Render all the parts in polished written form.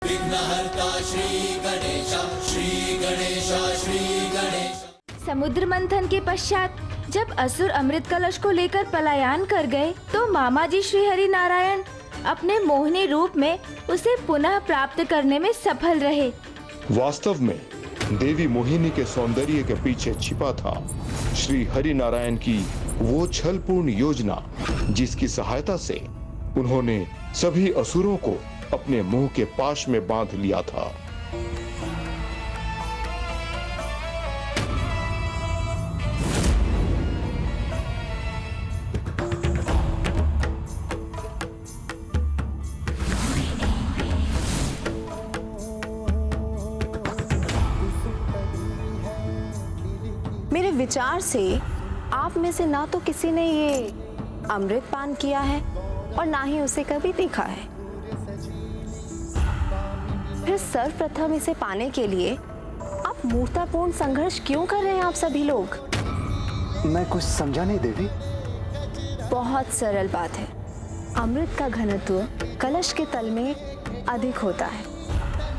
विघ्नहर्ता श्री गणेश, श्री गणेश, श्री गणेश। समुद्र मंथन के पश्चात जब असुर अमृत कलश को लेकर पलायन कर गए तो मामा जी श्री हरि नारायण अपने मोहिनी रूप में उसे पुनः प्राप्त करने में सफल रहे। वास्तव में देवी मोहिनी के सौंदर्य के पीछे छिपा था श्री हरि नारायण की वो छलपूर्ण योजना, जिसकी सहायता से उन्होंने सभी असुरों को अपने मुंह के पाश में बांध लिया था। मेरे विचार से आप में से ना तो किसी ने ये अमृत पान किया है और ना ही उसे कभी देखा है। फिर सर्वप्रथम इसे पाने के लिए आप मूर्खतापूर्ण संघर्ष क्यों कर रहे हैं आप सभी लोग? मैं कुछ समझा नहीं देवी। बहुत सरल बात है। अमृत का घनत्व कलश के तल में अधिक होता है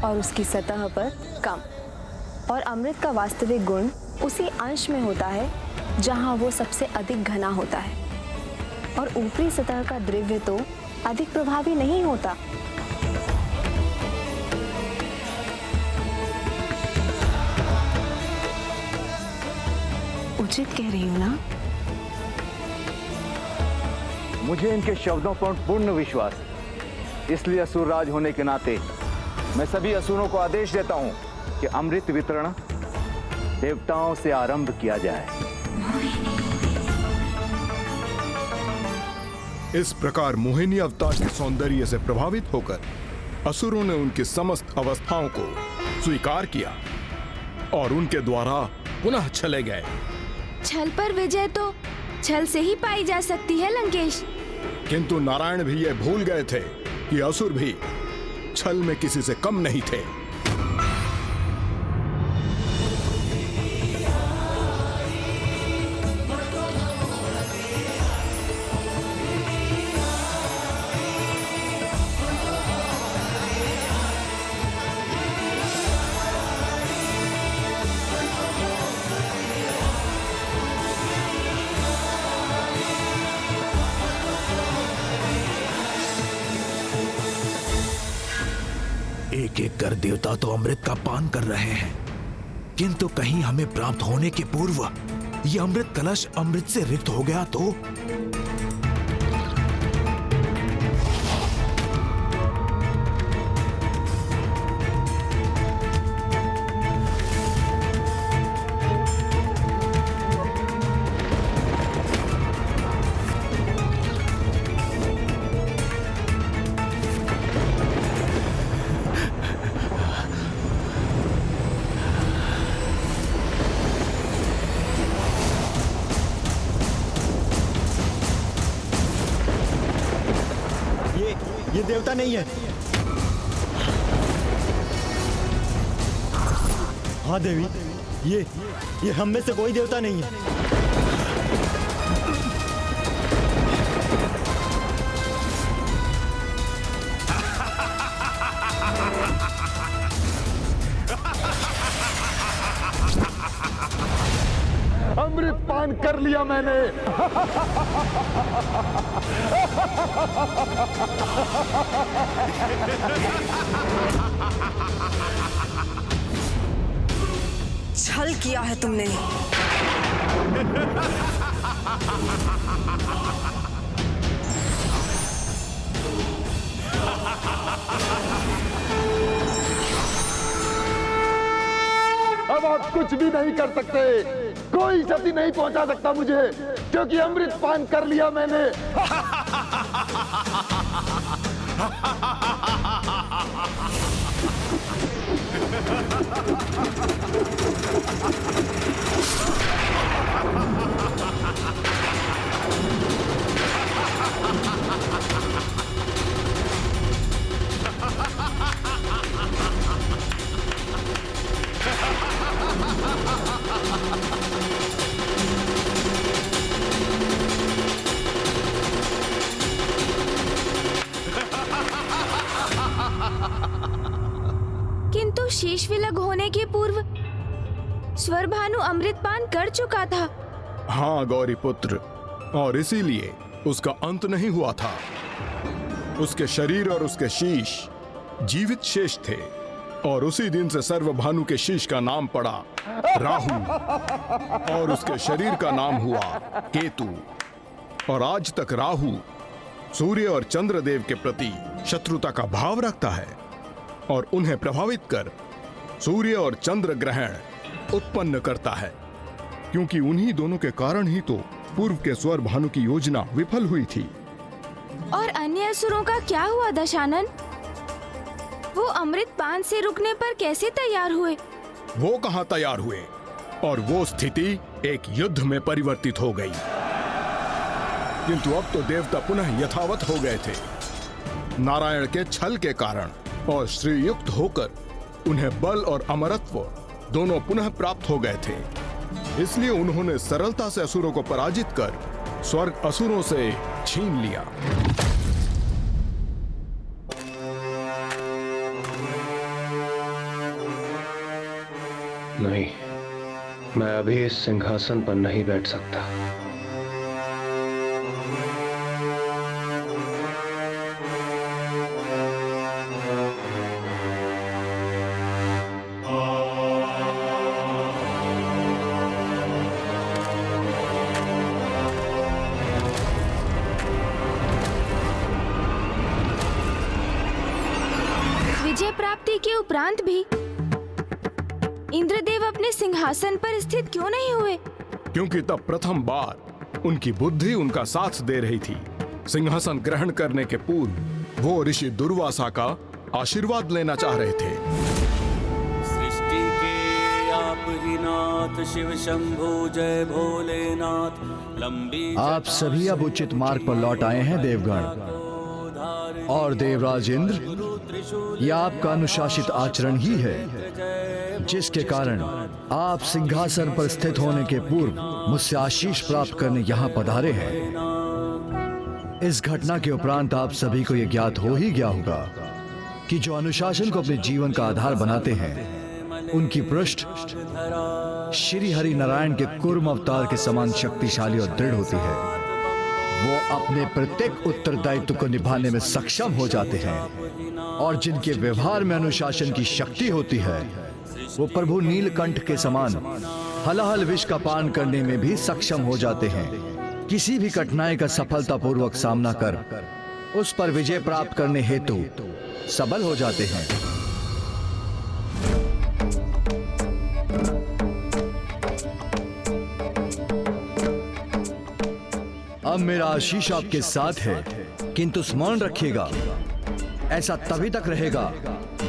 और उसकी सतह पर कम, और अमृत का वास्तविक गुण उसी अंश में होता है जहां वो सबसे अधिक घना होता है, और ऊपरी सतह का द्रव्य तो अधिक प्रभावी नहीं होता। उचित कह रही हूं ना? मुझे इनके शब्दों पर पूर्ण विश्वास, इसलिए असुर राज होने के नाते मैं सभी असुरों को आदेश देता हूं कि अमृत वितरण देवताओं से आरंभ किया जाए। इस प्रकार मोहिनी अवतार के सौंदर्य से प्रभावित होकर असुरों ने उनकी समस्त अवस्थाओं को स्वीकार किया और उनके द्वारा पुनः चले गए। छल पर विजय तो छल से ही पाई जा सकती है लंकेश। किंतु नारायण भी ये भूल गए थे कि असुर भी छल में किसी से कम नहीं थे। एक एक कर देवता तो अमृत का पान कर रहे हैं, किंतु कहीं हमें प्राप्त होने के पूर्व यह अमृत कलश अमृत से रिक्त हो गया तो? ये देवता नहीं है। हाँ देवी, ये हम में से कोई देवता नहीं है। अमृत पान कर लिया मैंने। छल किया है तुमने। अब आप कुछ भी नहीं कर सकते, कोई क्षति नहीं पहुंचा सकता मुझे, क्योंकि अमृत पान कर लिया मैंने। किंतु शीश विलग होने के पूर्व स्वरभानु अमृतपान कर चुका था। हाँ गौरी पुत्र, और इसीलिए उसका अंत नहीं हुआ था। उसके शरीर और उसके शीश जीवित शेष थे, और उसी दिन से सर्वभानु के शीश का नाम पड़ा राहु, और उसके शरीर का नाम हुआ केतु। और आज तक राहु सूर्य और चंद्रदेव के प्रति शत्रुता का भाव रखता है, और उन्हें प्रभावित कर सूर्य और चंद्र ग्रहण उत्पन्न करता है, क्योंकि उन्हीं दोनों के कारण ही तो पूर्व के स्वर भानु की योजना विफल हुई थी। और अन्य असुरों का क्या हुआ दशानन? वो अमृतपान से रुकने पर कैसे तैयार हुए? वो कहां तैयार हुए, और वो स्थिति एक युद्ध में परिवर्तित हो गई। किंतु अब तो देवता पुनः यथावत हो गए थे। नारायण के छल के कारण और श्रीयुक्त होकर उन्हें बल और अमरत्व दोनों पुनः प्राप्त हो गए थे। इसलिए उन्होंने सरलता से असुरों को पराजित कर स्वर्ग असुरों से छीन लिया। नहीं, मैं अभी इस सिंहासन पर नहीं बैठ सकता। विजय प्राप्ति के उपरांत भी इंद्रदेव अपने सिंहासन पर स्थित क्यों नहीं हुए? क्योंकि तब प्रथम बार उनकी बुद्धि उनका साथ दे रही थी। सिंहासन ग्रहण करने के पूर्व वो ऋषि दुर्वासा का आशीर्वाद लेना चाह रहे थे। सृष्टि के आप ही नाथ, शिव शंभु जय भोलेनाथ। लंबी आप सभी अब उचित मार्ग पर लौट आए हैं देवगण, और देवराज इंद्र, यह आपका अनुशासित आचरण ही है जिसके कारण आप सिंहासन पर स्थित होने के पूर्व मुझसे आशीष प्राप्त करने यहाँ पधारे हैं। इस घटना के उपरांत आप सभी को यह ज्ञात हो ही गया होगा कि जो अनुशासन को अपने जीवन का आधार बनाते हैं, उनकी पृष्ठ श्री हरि नारायण के कूर्म अवतार के समान शक्तिशाली और दृढ़ होती है। वो अपने प्रत्येक उत्तरदायित्व को निभाने में सक्षम हो जाते हैं, और जिनके व्यवहार में अनुशासन की शक्ति होती है, वो प्रभु नीलकंठ के समान हलाहल विष का पान करने में भी सक्षम हो जाते हैं। किसी भी कठिनाई का सफलतापूर्वक सामना कर उस पर विजय प्राप्त करने हेतु सबल हो जाते हैं। अब मेरा आशीष आपके साथ है, किंतु स्मरण रखिएगा, ऐसा तभी तक रहेगा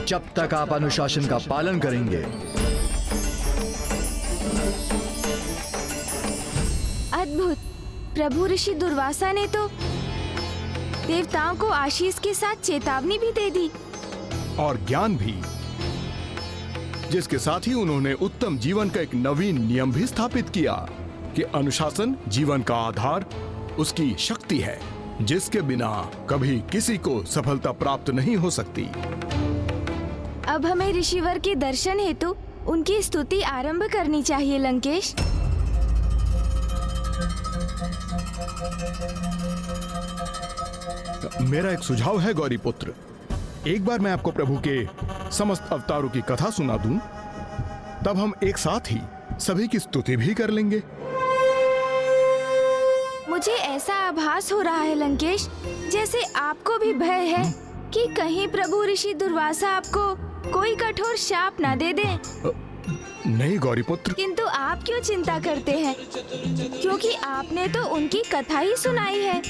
जब तक आप अनुशासन का पालन करेंगे। अद्भुत! प्रभु ऋषि दुर्वासा ने तो देवताओं को आशीष के साथ चेतावनी भी दे दी, और ज्ञान भी, जिसके साथ ही उन्होंने उत्तम जीवन का एक नवीन नियम भी स्थापित किया कि अनुशासन जीवन का आधार, उसकी शक्ति है, जिसके बिना कभी किसी को सफलता प्राप्त नहीं हो सकती। अब हमें ऋषिवर के दर्शन हेतु उनकी स्तुति आरंभ करनी चाहिए लंकेश। मेरा एक सुझाव है गौरी पुत्र, एक बार मैं आपको प्रभु के समस्त अवतारों की कथा सुना दूं, तब हम एक साथ ही सभी की स्तुति भी कर लेंगे। मुझे ऐसा आभास हो रहा है लंकेश, जैसे आपको भी भय है कि कहीं प्रभु ऋषि दुर्वासा आपको कोई कठोर शाप ना दे दें। नहीं गौरी पुत्र। किंतु आप क्यों चिंता करते हैं? क्योंकि आपने तो उनकी कथा ही सुनाई है।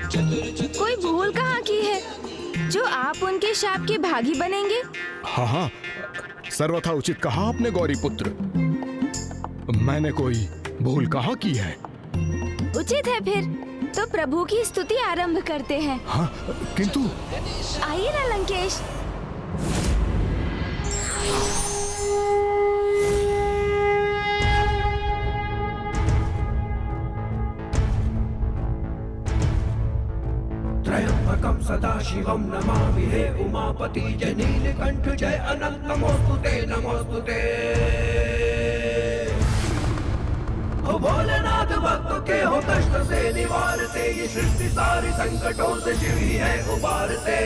कोई भूल कहाँ की है जो आप उनके शाप के भागी बनेंगे? हाँ हाँ, सर्वथा उचित कहा आपने गौरी पुत्र। मैंने कोई भूल कहाँ की है? उचित है फिर तो प्रभु की स्तुति आरंभ करते हैं। हाँ, किंतु आइए ना लंकेश। त्र्यंबकं सदा सदाशिवं नमामि हे उमापति जय नीलकंठ जय अनंत नमोस्तुते नमोस्तुते। हो भोलेनाथ भक्तों के हो कष्ट से निवारते, ये सृष्टि सारी संकटों से शिव ही है उबारते।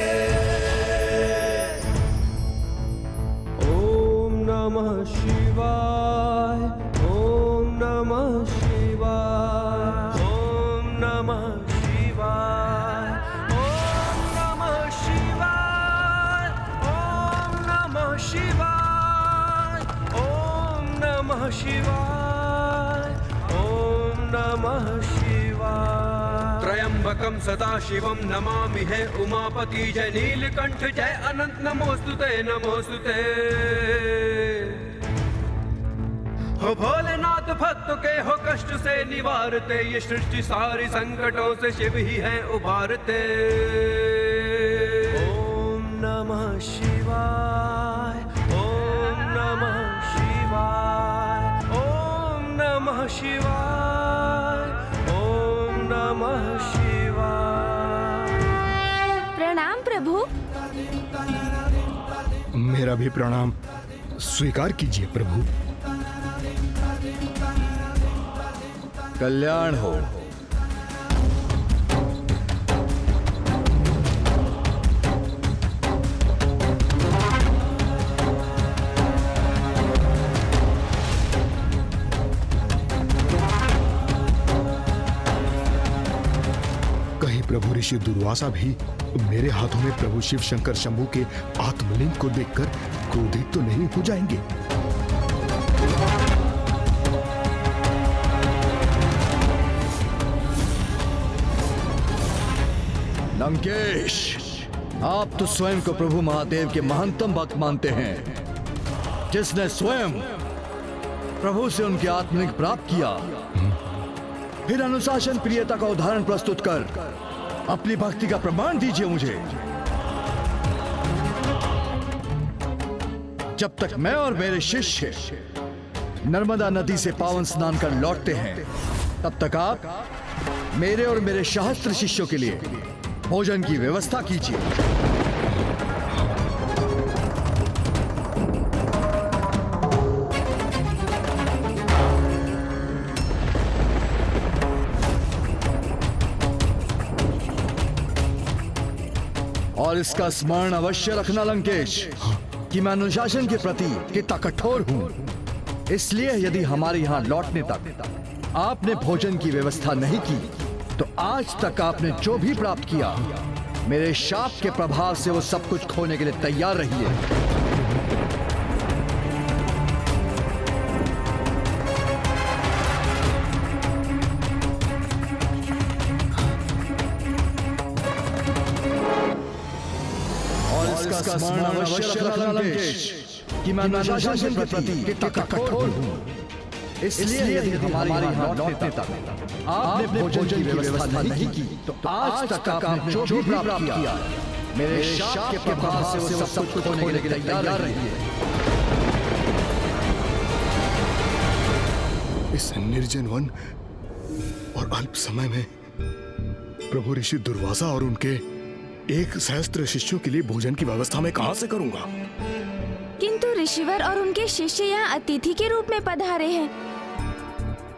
ओम नमः शिवाय, ओम नमः शिवाय, ओम नमः शिवाय, ओम नमः शिवाय, ओम नमः शिवाय, ओम नमः शिवाय, ओम नमः शिवाय। त्र्यंबकं सदाशिवं नमामि हे उमापति जय नीलकंठ जय अनंत नमोस्तुते नमोस्तुते। हो भोलेनाथ भक्तों के हो कष्ट से निवारते, ये सृष्टि सारी संकटों से शिव ही है उबारते। ओम नमः शिवाय, ओम नमः शिवाय, ओम नमः शिवाय, ओम नमः शिवाय। प्रणाम प्रभु। मेरा भी प्रणाम स्वीकार कीजिए प्रभु। कल्याण हो। कहीं प्रभु ऋषि दुर्वासा भी मेरे हाथों में प्रभु शिव शंकर शंभू के आत्मलिंग को देखकर क्रोधित तो नहीं हो जाएंगे? लंकेश, आप तो स्वयं को प्रभु महादेव के महंतम भक्त मानते हैं, जिसने स्वयं प्रभु से उनके आत्मलिंग प्राप्त किया। फिर अनुशासन प्रियता का उदाहरण प्रस्तुत कर अपनी भक्ति का प्रमाण दीजिए मुझे। जब तक मैं और मेरे शिष्य नर्मदा नदी से पावन स्नान कर लौटते हैं, तब तक आप मेरे और मेरे सहस्त्र शिष्यों के लिए भोजन की व्यवस्था कीजिए। और इसका स्मरण अवश्य रखना लंकेश कि मैं अनुशासन के प्रति कितना कठोर हूं। इसलिए यदि हमारे यहां लौटने तक आपने भोजन की व्यवस्था नहीं की, तो आज तक आपने जो भी प्राप्त किया, मेरे शाप के प्रभाव से वो सब कुछ खोने के लिए तैयार रहिए। स्मरण अवश्य रखना लंकेश कि मैं अनुशासन के प्रति कितना कठोर हूं। इसलिए यदि हमारे यहाँ लौटने तक आपने भोजन की व्यवस्था नहीं की, तो आज तक आपने जो भी प्राप्त किया, मेरे शाप के प्रभाव से वो सब कुछ होने के लिए तैयार रहिए। इस निर्जन वन और अल्प समय में प्रभु ऋषि दुर्वासा और उनके 1 सहस्त्र शिष्यों के लिए भोजन की व्यवस्था मैं कहां से करूंगा? किंतु ऋषिवर और उनके शिष्य यहाँ अतिथि के रूप में पधारे हैं,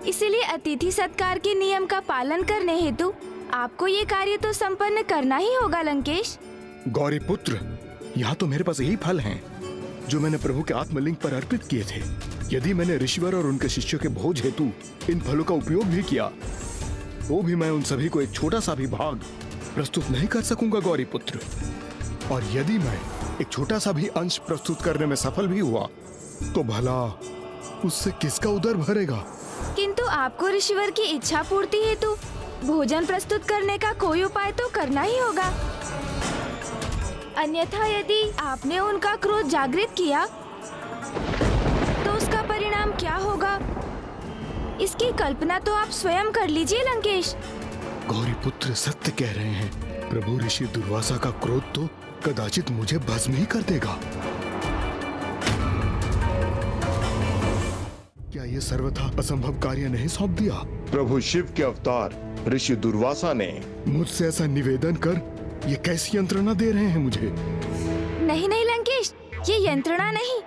इसीलिए अतिथि सत्कार के नियम का पालन करने हेतु आपको ये कार्य तो संपन्न करना ही होगा लंकेश। गौरी पुत्र, यहाँ तो मेरे पास यही फल हैं जो मैंने प्रभु के आत्मलिंग पर अर्पित किए थे। यदि मैंने ऋषिवर और उनके शिष्यों के भोज हेतु इन फलों का उपयोग भी किया, तो भी मैं उन सभी को एक छोटा सा भी भाग प्रस्तुत नहीं कर सकूंगा गौरी पुत्र। और यदि मैं एक छोटा सा भी अंश प्रस्तुत करने में सफल भी हुआ, तो भला उससे किसका उदर भरेगा? किंतु आपको ऋषिवर की इच्छा पूर्ति हेतु भोजन प्रस्तुत करने का कोई उपाय तो करना ही होगा। अन्यथा यदि आपने उनका क्रोध जागृत किया, तो उसका परिणाम क्या होगा, इसकी कल्पना तो आप स्वयं कर लीजिए लंकेश। गौरी पुत्र सत्य कह रहे हैं। प्रभु ऋषि दुर्वासा का क्रोध तो कदाचित मुझे भस्म ही कर देगा। क्या ये सर्वथा असंभव कार्य नहीं सौंप दिया? प्रभु शिव के अवतार ऋषि दुर्वासा ने मुझसे ऐसा निवेदन कर ये कैसी यंत्रणा दे रहे हैं मुझे? नहीं नहीं लंकेश, ये यंत्रणा नहीं,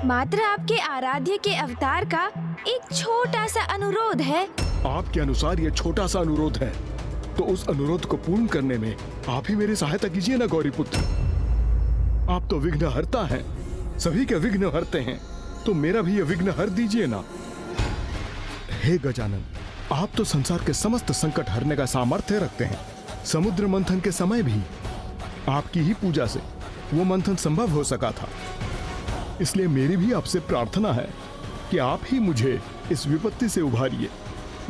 मात्र आपके आराध्य के अवतार का एक छोटा सा अनुरोध है। आपके अनुसार ये छोटा सा अनुरोध है, तो उस अनुरोध को पूर्ण करने में आप ही मेरी सहायता कीजिए ना गौरी पुत्र। आप तो विघ्न हरता हैं, सभी के विघ्न हरते हैं, तो मेरा भी ये विघ्न हर दीजिए ना। हे गजानन, आप तो संसार के समस्त संकट हरने का सामर्थ्य रखते हैं। समुद्र मंथन के समय भी आपकी ही पूजा से वो मंथन संभव हो सका था। इसलिए मेरी भी आपसे प्रार्थना है कि आप ही मुझे इस विपत्ति से उभारिए,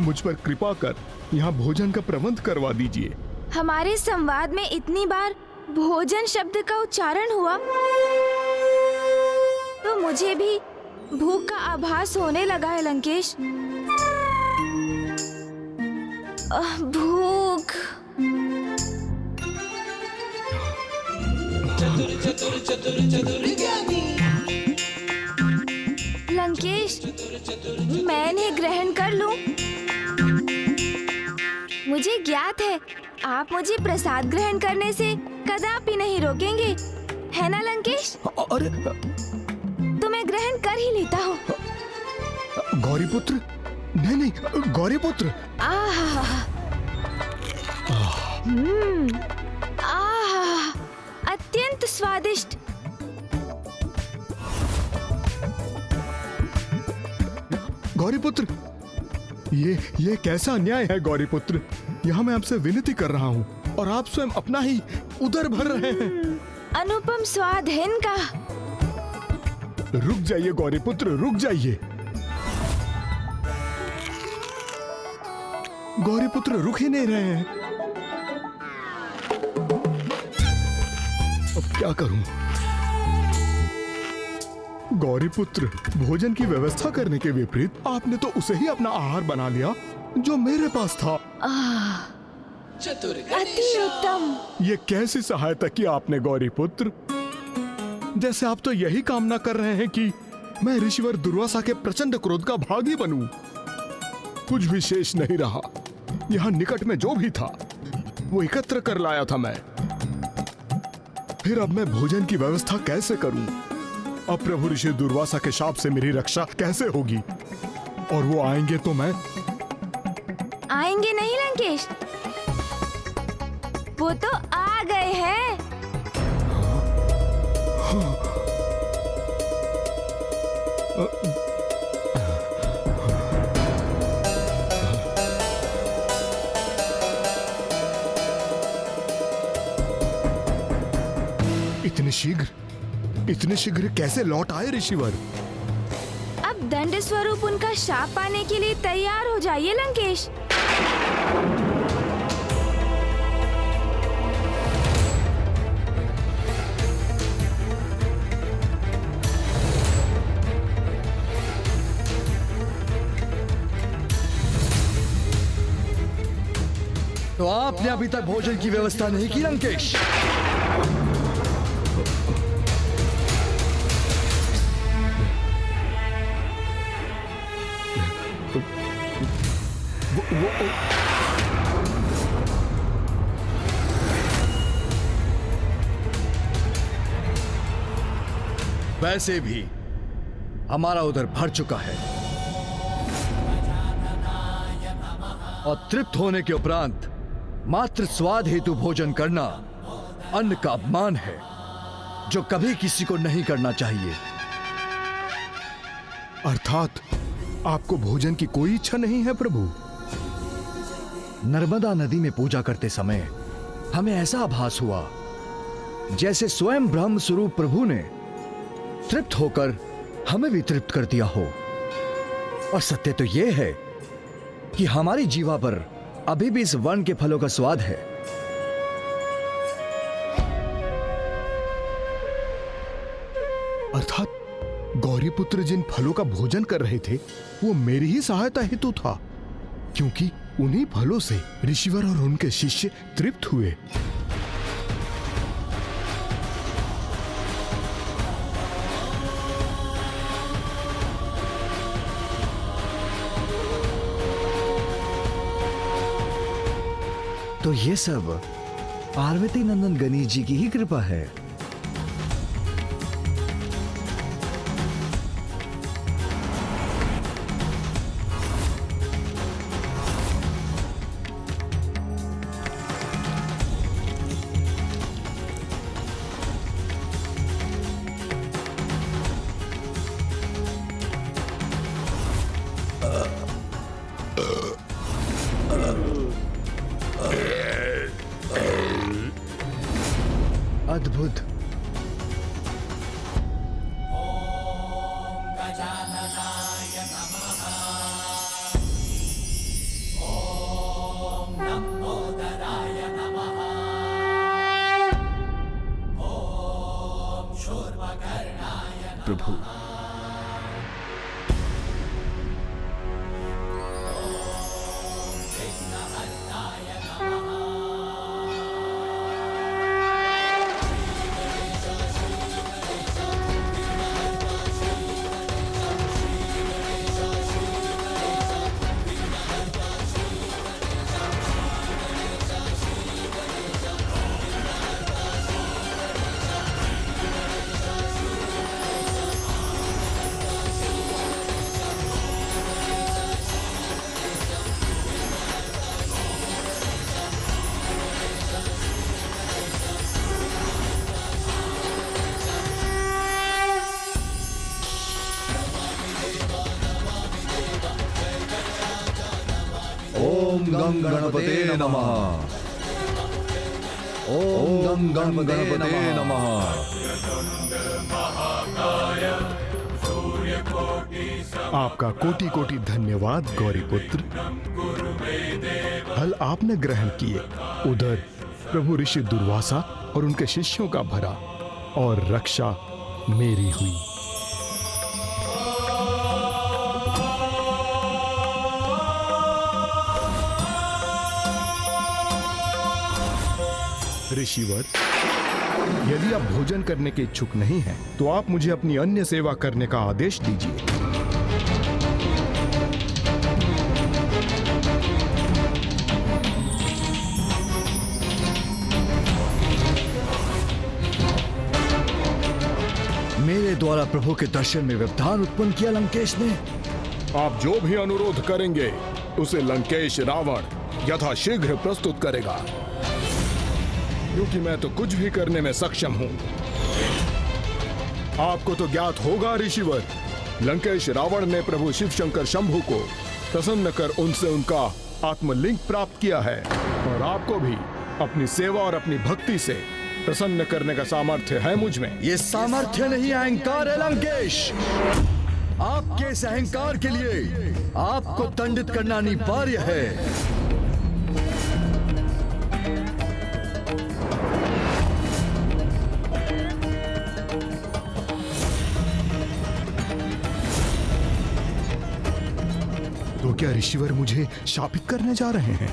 मुझ पर कृपा कर यहाँ भोजन का प्रबंध करवा दीजिए। हमारे संवाद में इतनी बार भोजन शब्द का उच्चारण हुआ तो मुझे भी भूख का आभास होने लगा है लंकेश। भूख। लंकेश, मैं इन्हें ग्रहण कर लूं? मुझे ज्ञात है आप मुझे प्रसाद ग्रहण करने से कदापि नहीं रोकेंगे, है ना लंकेश? अरे तो मैं ग्रहण कर ही लेता हूँ। गौरी पुत्र, नहीं नहीं गौरी पुत्र। अत्यंत स्वादिष्ट। गौरी पुत्र, ये कैसा अन्याय है गौरी पुत्र। यहाँ मैं आपसे विनती कर रहा हूँ और आप स्वयं अपना ही उदर भर रहे हैं। अनुपम स्वाद है इनका। रुक जाइए गौरी पुत्र, रुक जाइए। गौरी पुत्र रुक ही नहीं रहे हैं। अब क्या करूं? गौरी पुत्र, भोजन की व्यवस्था करने के विपरीत आपने तो उसे ही अपना आहार बना लिया जो मेरे पास था। अति उत्तम। ये कैसी सहायता की आपने गौरी पुत्र? जैसे आप तो यही कामना कर रहे हैं कि मैं ऋषिवर दुर्वासा के प्रचंड क्रोध का भागी बनूं। कुछ भी शेष नहीं रहा। यहाँ निकट में जो भी था वो एकत्र कर लाया था मैं। फिर अब मैं भोजन की व्यवस्था कैसे करूं? अब प्रभु ऋषि दुर्वासा के शाप से मेरी रक्षा कैसे होगी? और वो आएंगे तो मैं? आएंगे नहीं लंकेश, वो तो आ गए हैं। इतने शीघ्र कैसे लौट आए ऋषिवर? अब दंड स्वरूप उनका शाप पाने के लिए तैयार हो जाइए लंकेश। तो आपने अभी तक भोजन की व्यवस्था नहीं की लंकेश? वैसे भी हमारा उधर भर चुका है और तृप्त होने के उपरांत मात्र स्वाद हेतु भोजन करना अन्न का अपमान है, जो कभी किसी को नहीं करना चाहिए। अर्थात आपको भोजन की कोई इच्छा नहीं है प्रभु? नर्मदा नदी में पूजा करते समय हमें ऐसा आभास हुआ जैसे स्वयं ब्रह्म स्वरूप प्रभु ने तृप्त होकर हमें भी तृप्त कर दिया हो। और सत्य तो यह है कि हमारी जीवा पर अभी भी इस वन के फलों का स्वाद है। अर्थात गौरीपुत्र जिन फलों का भोजन कर रहे थे वो मेरी ही सहायता हेतु था, क्योंकि उन्हीं फलों से ऋषिवर और उनके शिष्य तृप्त हुए। तो ये सब पार्वती नंदन गणेश जी की ही कृपा है। अद्भुत। प्रभु, ओम गं गणपते नमः। ओम गं गणपते नमः। आपका कोटि कोटि धन्यवाद गौरीपुत्र। फल आपने ग्रहण किए, उधर प्रभु ऋषि दुर्वासा और उनके शिष्यों का भरा, और रक्षा मेरी हुई। ऋषिवर, यदि आप भोजन करने के इच्छुक नहीं हैं, तो आप मुझे अपनी अन्य सेवा करने का आदेश दीजिए। मेरे द्वारा प्रभु के दर्शन में व्यवधान उत्पन्न किया लंकेश ने। आप जो भी अनुरोध करेंगे उसे लंकेश रावण यथाशीघ्र प्रस्तुत करेगा, क्योंकि मैं तो कुछ भी करने में सक्षम हूं। आपको तो ज्ञात होगा ऋषिवर, लंकेश रावण ने प्रभु शिव शंकर शंभु को प्रसन्न कर उनसे उनका आत्मलिंग प्राप्त किया है, और आपको भी अपनी सेवा और अपनी भक्ति से प्रसन्न करने का सामर्थ्य है मुझ में। ये सामर्थ्य नहीं, अहंकार है लंकेश। आपके इस अहंकार के लिए आपको दंडित करना अनिवार्य है। तो क्या ऋषिवर मुझे शापित करने जा रहे हैं?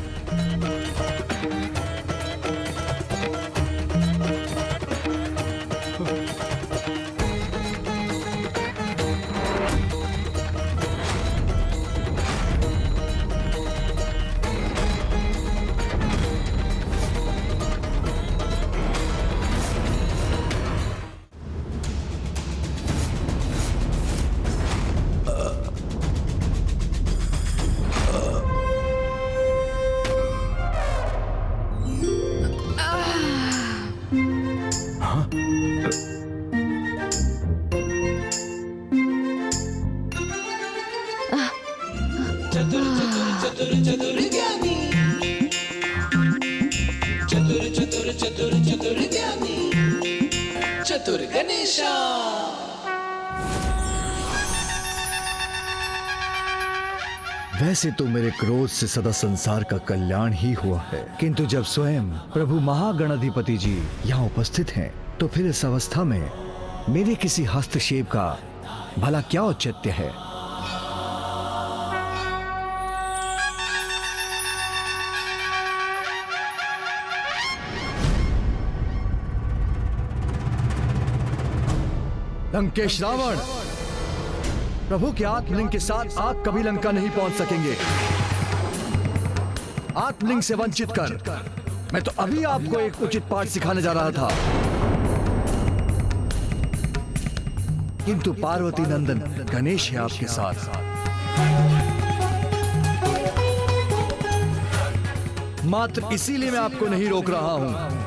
वैसे तो मेरे क्रोध से सदा संसार का कल्याण ही हुआ है, किंतु जब स्वयं प्रभु महागणाधिपति जी यहाँ उपस्थित हैं, तो फिर इस अवस्था में मेरे किसी हस्तक्षेप का भला क्या औचित्य है? लंकेश रावण, प्रभु के आत्मलिंग के साथ आप कभी लंका नहीं पहुंच सकेंगे। आत्मलिंग से वंचित कर मैं तो अभी आपको एक उचित पाठ सिखाने जा रहा था, किंतु पार्वती नंदन गणेश है आपके साथ। मात्र इसीलिए मैं आपको नहीं रोक रहा हूं।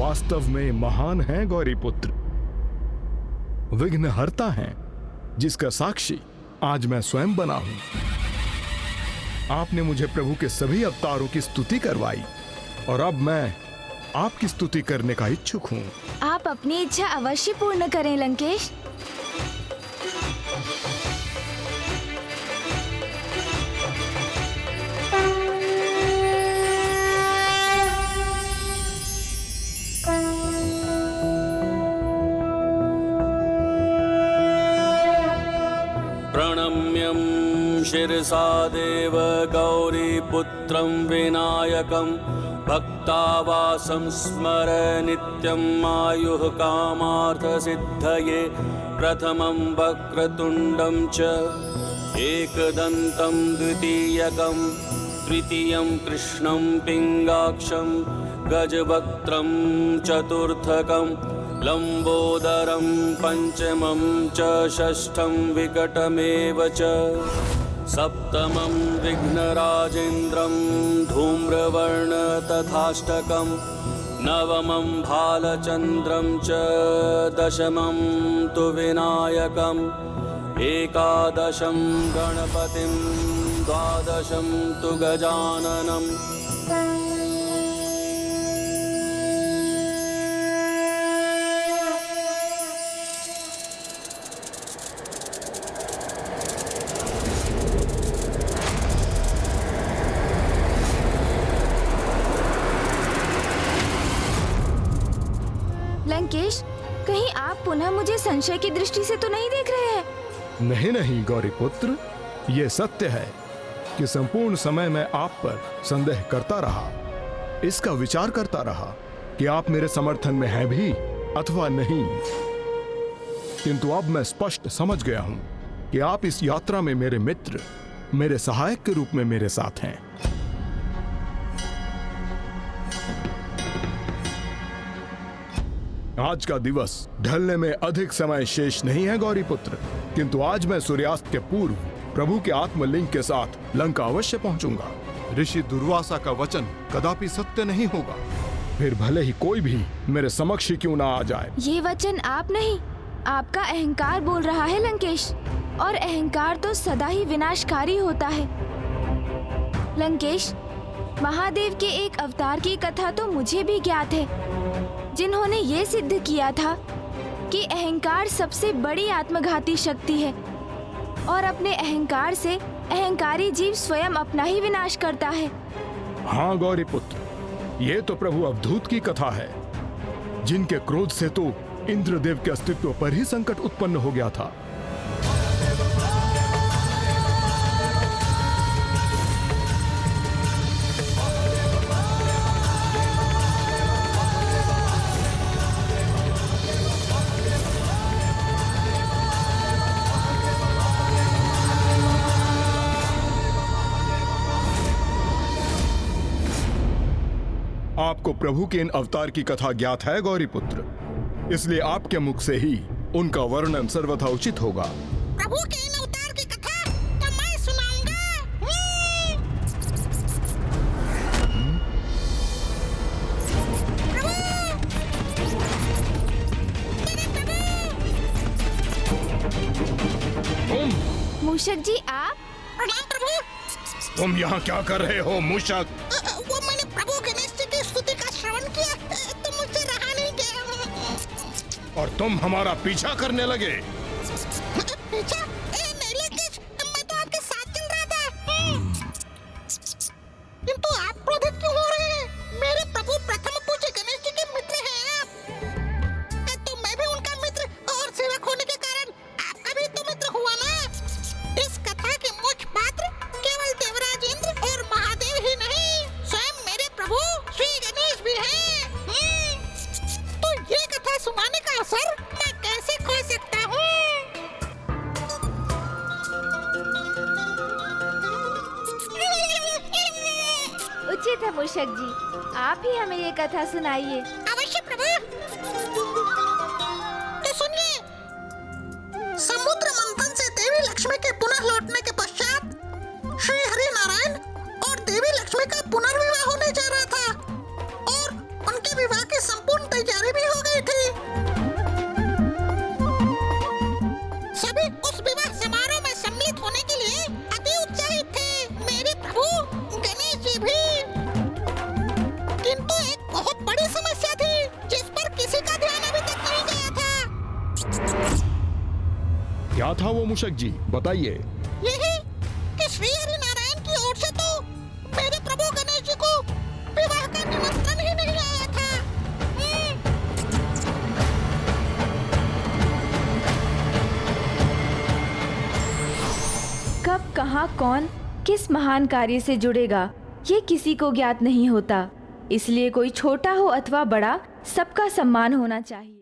वास्तव में महान हैं गौरीपुत्र, विघ्नहर्ता हैं, जिसका साक्षी आज मैं स्वयं बना हूं। आपने मुझे प्रभु के सभी अवतारों की स्तुति करवाई और अब मैं आपकी स्तुति करने का इच्छुक हूं। आप अपनी इच्छा अवश्य पूर्ण करें लंकेश। प्रणम्यं शिरसा देव गौरीपुत्रं विनायकं भक्तावासं स्मर नित्यं आयुः कामार्थसिद्धये। प्रथमं वक्रतुण्डं च एकदन्तं द्वितीयकं तृतीयं कृष्णं पिङ्गाक्षं गजवक्त्रं चतुर्थकं लंबोदरं पंचमं च षष्ठं विकटमेव च सप्तमं विघ्नराजेन्द्रं धूम्रवर्ण तथाष्टकं नवमं भालचन्द्रं च दशमं तु विनायकम् एकादशं गणपतिं द्वादशं तु गजाननम्। लंकेश, कहीं आप पुनः मुझे संशय की दृष्टि से तो नहीं देख रहे हैं? नहीं नहीं गौरीपुत्र, ये सत्य है कि संपूर्ण समय मैं आप पर संदेह करता रहा, इसका विचार करता रहा कि आप मेरे समर्थन में हैं भी अथवा नहीं। किंतु अब मैं स्पष्ट समझ गया हूं कि आप इस यात्रा में मेरे मित्र, मेरे सहायक के रूप में मेरे साथ हैं। आज का दिवस ढलने में अधिक समय शेष नहीं है गौरीपुत्र, किंतु आज मैं सूर्यास्त के पूर्व प्रभु के आत्मलिंग के साथ लंका अवश्य पहुंचूंगा। ऋषि दुर्वासा का वचन कदापि सत्य नहीं होगा, फिर भले ही कोई भी मेरे समक्ष ही क्यों ना आ जाए। ये वचन आप नहीं, आपका अहंकार बोल रहा है लंकेश, और अहंकार तो सदा ही विनाशकारी होता है। लंकेश, महादेव के एक अवतार की कथा तो मुझे भी ज्ञात है, जिन्होंने ये सिद्ध किया था कि अहंकार सबसे बड़ी आत्मघाती शक्ति है और अपने अहंकार से अहंकारी जीव स्वयं अपना ही विनाश करता है। हाँ गौरीपुत्र, ये तो प्रभु अवधूत की कथा है, जिनके क्रोध से तो इंद्रदेव के अस्तित्व पर ही संकट उत्पन्न हो गया था। आपको प्रभु के इन अवतार की कथा ज्ञात है गौरीपुत्र, इसलिए आपके मुख से ही उनका वर्णन सर्वथा उचित होगा। प्रभु के इन अवतार की कथा तो मैं सुनाऊंगा। मूषक जी, आप? प्रणाम प्रभु। तुम यहाँ क्या कर रहे हो मूषक? वो मैंने प्रभु गणेश जी की स्तुति का श्रवण किया तो मुझसे रहा और तुम हमारा पीछा करने लगे। पीछा? नहीं नीलेश, मैं तो आपके साथ चल रहा था। किंतु आप क्रोधित क्यों हो रहे हैं? मेरे प्रभु प्रथम पूज्य गणेश जी के मित्र हैं आप। तो मैं भी उनका मित्र और सेवक होने के कारण आपका भी तो मित्र हुआ ना। इस कथा के मुख्य पात्र केवल देवराज इंद्र और महादेव ही नहीं, स्वयं मेरे प्रभु श्री गणेश भी हैं। तो ये कथा सुनाने का असर मैं कैसे खो सकता हूँ? उचित है मूषक जी, आप ही हमें ये कथा सुनाइए। अवश्य प्रभु। तो सुनिए, समुद्र मंथन से देवी लक्ष्मी के पुनः लौटने के पश्चात श्री हरि नारायण और देवी लक्ष्मी का पुनर्विवाह होने जा रहा था और उनके विवाह की संपूर्ण तैयारी भी हो गई थी। सभी उस विवाह समारोह में सम्मिलित होने के लिए अति उत्साहित थे, मेरे प्रभु गणेश जी भी। किंतु एक बहुत बड़ी समस्या थी जिस पर किसी का ध्यान अभी तक नहीं गया था। क्या था वो मूषक जी, बताइए। यही कि श्री हरि नारायण की ओर से तो मेरे प्रभु गणेश जी को विवाह का निमंत्रण ही नहीं आया था। कब, कहाँ, कौन, किस महान कार्य से जुड़ेगा, ये किसी को ज्ञात नहीं होता। इसलिए कोई छोटा हो अथवा बड़ा, सबका सम्मान होना चाहिए।